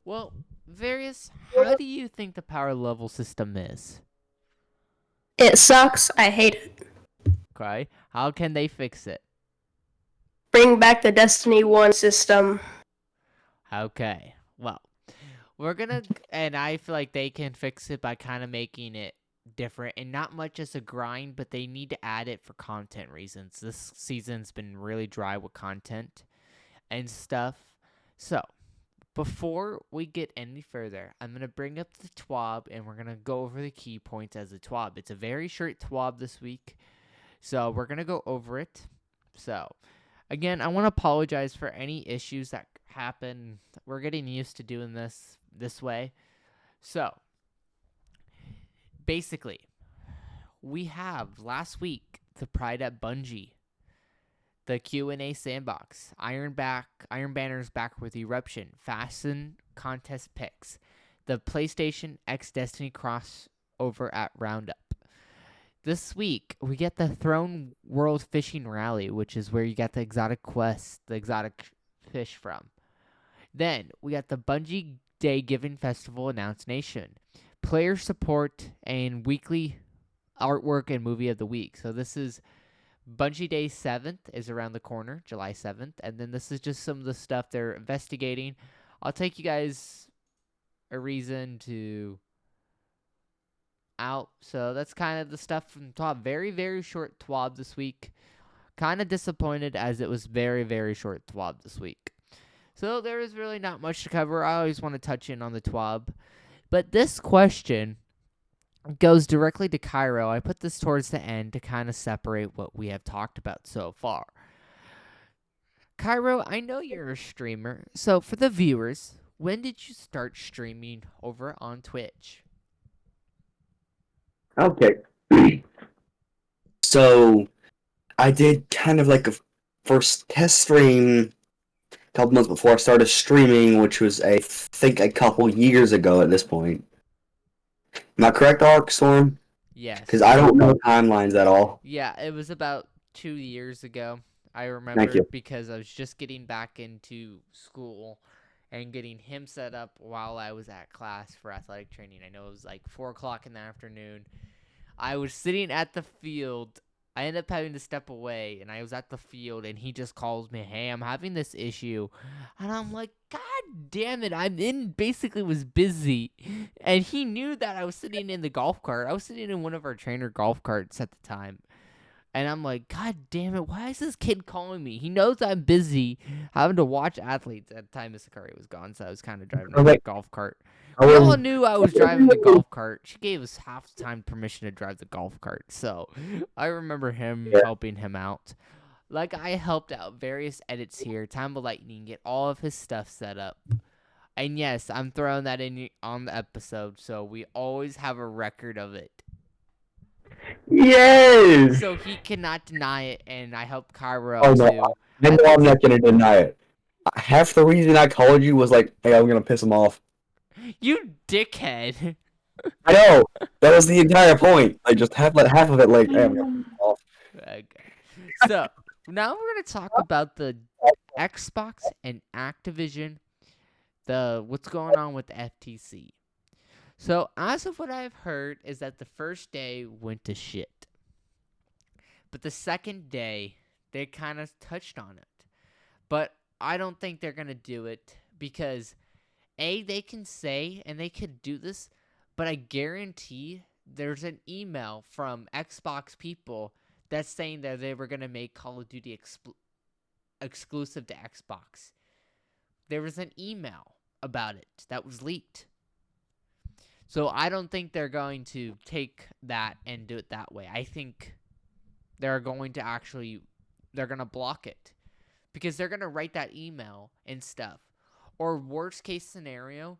Well, Various, how do you think the power level system is? It sucks. I hate it. Okay. How can they fix it? Bring back the Destiny 1 system. Okay. Well, we're gonna, and I feel like they can fix it by kind of making it different and not much as a grind, but they need to add it for content reasons. This season's been really dry with content and stuff. So, before we get any further, I'm going to bring up the TWAB and we're going to go over the key points as a TWAB. It's a very short TWAB this week, so we're going to go over it. So, again, I want to apologize for any issues that happen. We're getting used to doing this way. So, basically, we have last week the Pride at Bungie, the Q&A sandbox, Iron Banner's back with Eruption, Fasten contest picks, the PlayStation X Destiny crossover at Roundup. This week, we get the Throne World Fishing Rally, which is where you get the exotic quests, the exotic fish from. Then, we got the Bungie Day Giving Festival Announce Nation, player support, and weekly artwork and movie of the week. So this is Bungie Day 7th is around the corner, July 7th, and then this is just some of the stuff they're investigating. I'll take you guys a reason to out. So that's kind of the stuff from TWAB. Very, very short TWAB this week. Kind of disappointed as it was very, very short TWAB this week. So there is really not much to cover. I always want to touch in on the TWAB. But this question goes directly to Cairo. I put this towards the end to kind of separate what we have talked about so far. Cairo, I know you're a streamer. So for the viewers, when did you start streaming over on Twitch? Okay. So I did kind of like a first test stream a couple months before I started streaming, which was I think a couple years ago at this point. Am I correct, Arcstorm? Yes. Because I don't know timelines at all. Yeah, it was about 2 years ago. I Thank remember you. because I was just getting back into school and getting him set up while I was at class for athletic training. I know it was like 4 o'clock in the afternoon. I was sitting at the field I ended up having to step away, and I was at the field, and he just calls me, hey, I'm having this issue. And I'm like, God damn it, basically was busy. And he knew that I was sitting in the golf cart. I was sitting in one of our trainer golf carts at the time. And I'm like, God damn it, why is this kid calling me? He knows I'm busy having to watch athletes. At the time, Miss Sakari was gone, so I was kind of driving the golf cart. We all knew I was driving the golf cart. She gave us half the time permission to drive the golf cart, so I remember him helping him out. Like, I helped out various edits here, Time of Lightning, get all of his stuff set up. And yes, I'm throwing that in on the episode, so we always have a record of it. Yes! So he cannot deny it, and I helped Cairo Oh, too. no. I know I'm not going to deny it. Half the reason I called you was like, hey, I'm going to piss him off. You dickhead. I know. That was the entire point. Like, just half of it, like, hey, I'm going to piss him off. Okay. So, now we're going to talk about the Xbox and Activision, what's going on with the FTC. So, as of what I've heard, is that the first day went to shit. But the second day, they kind of touched on it. But I don't think they're going to do it because, A, they can say, and they could do this, but I guarantee there's an email from Xbox people that's saying that they were going to make Call of Duty exclusive to Xbox. There was an email about it that was leaked. So I don't think they're going to take that and do it that way. I think they're going to block it. Because they're going to write that email and stuff. Or worst case scenario,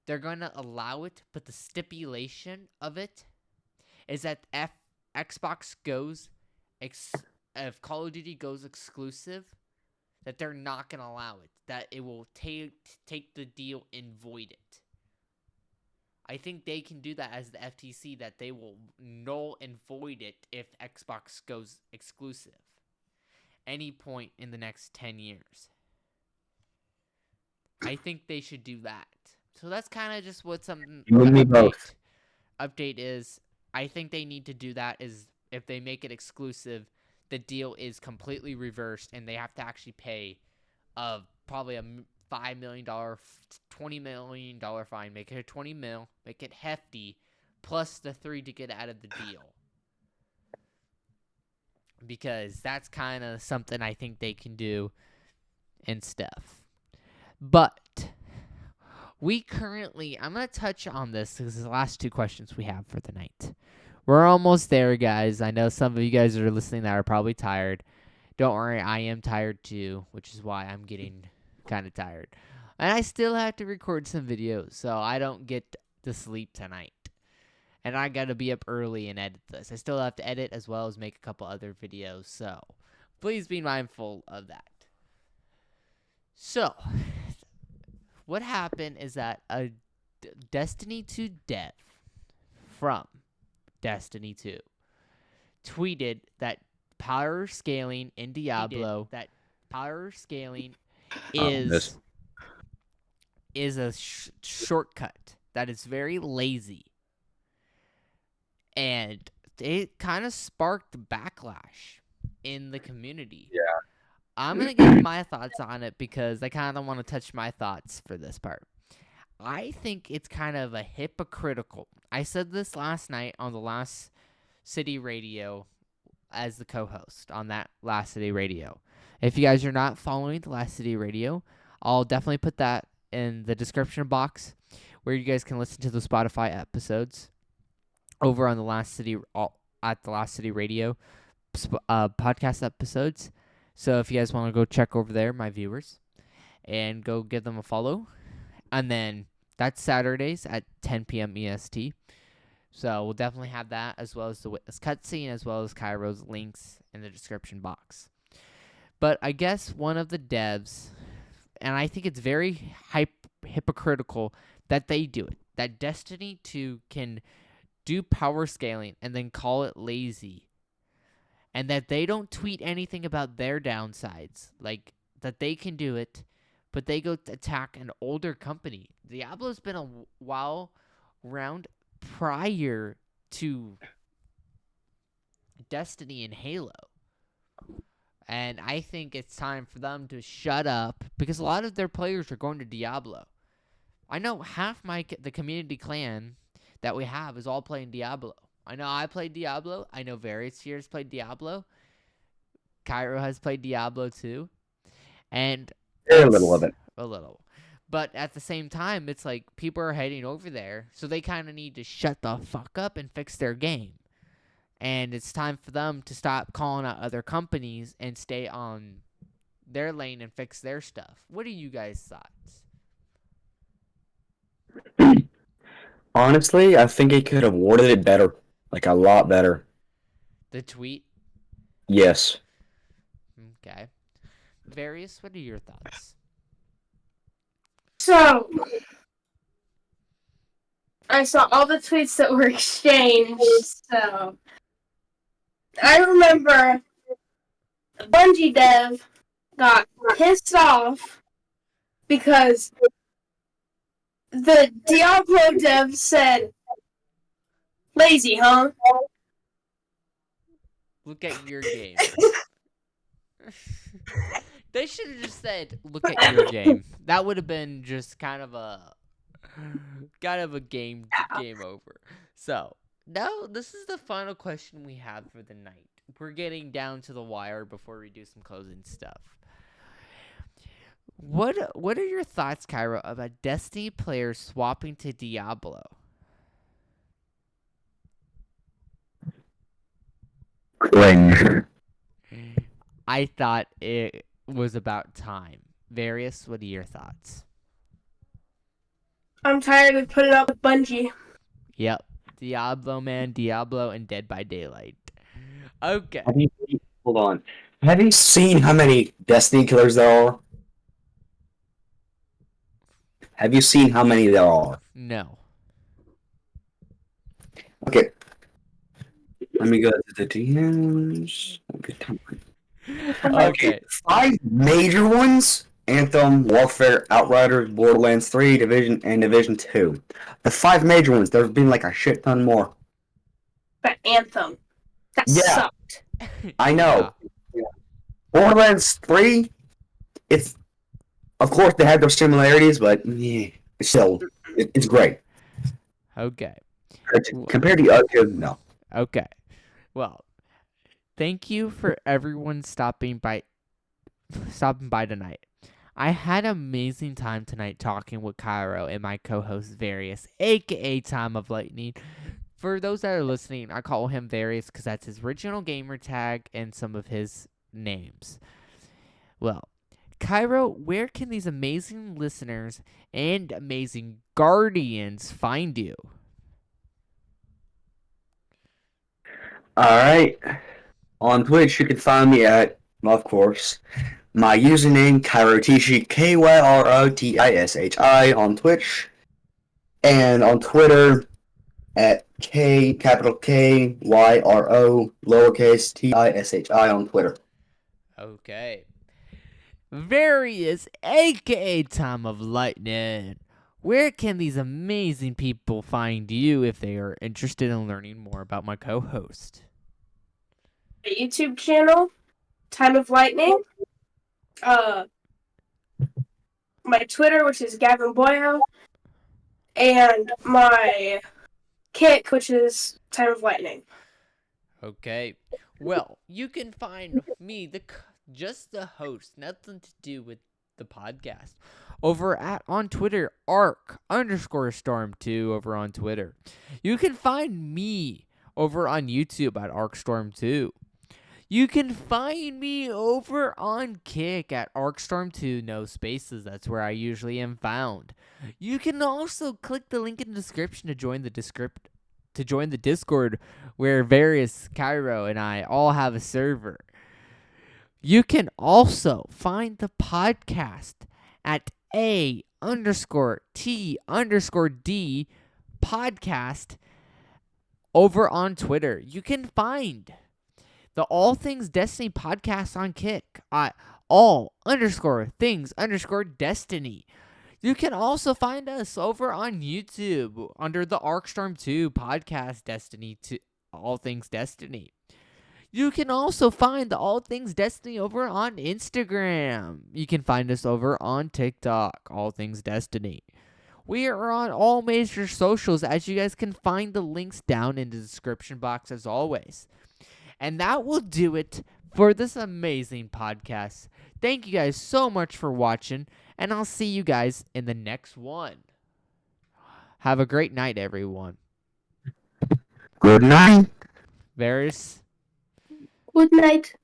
they're going to allow it, but the stipulation of it is that Xbox goes, if Call of Duty goes exclusive, that they're not going to allow it. That it will take the deal and void it. I think they can do that as the FTC, that they will null and void it if Xbox goes exclusive. Any point in the next 10 years. I think they should do that. So that's kind of just what some update is. I think they need to do that. Is if they make it exclusive, the deal is completely reversed, and they have to actually pay probably a $5 million, $20 million fine. Make it a 20 mil, make it hefty, plus the 3 to get out of the deal. Because that's kind of something I think they can do and stuff. But I'm going to touch on this because it's the last 2 questions we have for the night. We're almost there, guys. I know some of you guys that are listening that are probably tired. Don't worry, I am tired too, which is why I'm getting kind of tired. And I still have to record some videos, so I don't get to sleep tonight. And I got to be up early and edit this. I still have to edit as well as make a couple other videos, so please be mindful of that. So, what happened is that a Destiny 2 dev from Destiny 2 tweeted that power scaling in Diablo, is a shortcut that is very lazy. And it kind of sparked backlash in the community. Yeah. I'm going to give my thoughts on it because I kind of want to touch my thoughts for this part. I think it's kind of a hypocritical. I said this last night on the Last City Radio as the co-host on that Last City Radio. If you guys are not following the Last City Radio, I'll definitely put that in the description box where you guys can listen to the Spotify episodes over on the Last City at the Last City Radio podcast episodes. So if you guys want to go check over there, my viewers, and go give them a follow. And then that's Saturdays at 10 p.m. EST. So we'll definitely have that as well as the Witness cutscene as well as Cairo's links in the description box. But I guess one of the devs, and I think it's very hypocritical that they do it, that Destiny 2 can do power scaling and then call it lazy. And that they don't tweet anything about their downsides. Like, that they can do it, but they go to attack an older company. Diablo's been a while around prior to Destiny and Halo. And I think it's time for them to shut up because a lot of their players are going to Diablo. I know half the community clan that we have is all playing Diablo. I know I played Diablo. I know various here has played Diablo. Kyro has played Diablo too. And Very little of it. a little. But at the same time, it's like people are heading over there, so they kind of need to shut the fuck up and fix their game. And it's time for them to stop calling out other companies and stay on their lane and fix their stuff. What are you guys' thoughts? Honestly, I think he could have worded it better. Like, a lot better. The tweet? Yes. Okay. Various, what are your thoughts? So, I saw all the tweets that were exchanged, so I remember the Bungie dev got pissed off because the Diablo dev said, "Lazy, huh?" Look at your game. They should have just said, "Look at your game." That would have been just kind of a game over. So now this is the final question we have for the night. We're getting down to the wire before we do some closing stuff. What are your thoughts, Kyro, about Destiny players swapping to Diablo? Cringe. I thought it was about time. Various, what are your thoughts? I'm tired of putting up with Bungie. Yep. Diablo, man. Diablo and Dead by Daylight. Okay. Hold on. Have you seen how many Destiny killers there are? Have you seen how many there are? No. Okay. Let me go to the DMs. Okay. 5 major ones: Anthem, Warfare, Outriders, Borderlands 3, Division, and Division 2. The 5 major ones. There's been like a shit ton more. But Anthem, that Yeah. sucked. I know. Yeah. Borderlands 3, it's, of course, they have their similarities, but yeah, it's still, it's great. Okay. Compared to the other two, no. Okay. Well, thank you for everyone stopping by tonight. I had an amazing time tonight talking with Kyro and my co-host Various, aka Time of Lightning. For those that are listening, I call him Various because that's his original gamer tag and some of his names. Well, Kyro, where can these amazing listeners and amazing guardians find you? Alright. On Twitch, you can find me at, of course, my username, Kyrotyshi, Kyrotishi on Twitch. And on Twitter, at capital Kyro, lowercase Tishi on Twitter. Okay. Various, aka Time of Lightning. Where can these amazing people find you if they are interested in learning more about my co-host? My YouTube channel, Time of Lightning. My Twitter, which is Gavin Boyo, and my Kick, which is Time of Lightning. Okay. Well, you can find me, just the host, nothing to do with the podcast, over on Twitter, Arc_Storm2 over on Twitter. You can find me over on YouTube at Arcstorm2. You can find me over on Kick at Arcstorm2, no spaces. That's where I usually am found. You can also click the link in the description to join the Discord, where Various, Kyro, and I all have a server. You can also find the podcast at A_T_D podcast over on Twitter. You can find the All Things Destiny podcast on Kick at all_things_Destiny. You can also find us over on YouTube under the Arcstorm 2 podcast Destiny to All Things Destiny. You can also find the All Things Destiny over on Instagram. You can find us over on TikTok, All Things Destiny. We are on all major socials, as you guys can find the links down in the description box as always. And that will do it for this amazing podcast. Thank you guys so much for watching, and I'll see you guys in the next one. Have a great night, everyone. Good night. Varys. Good night.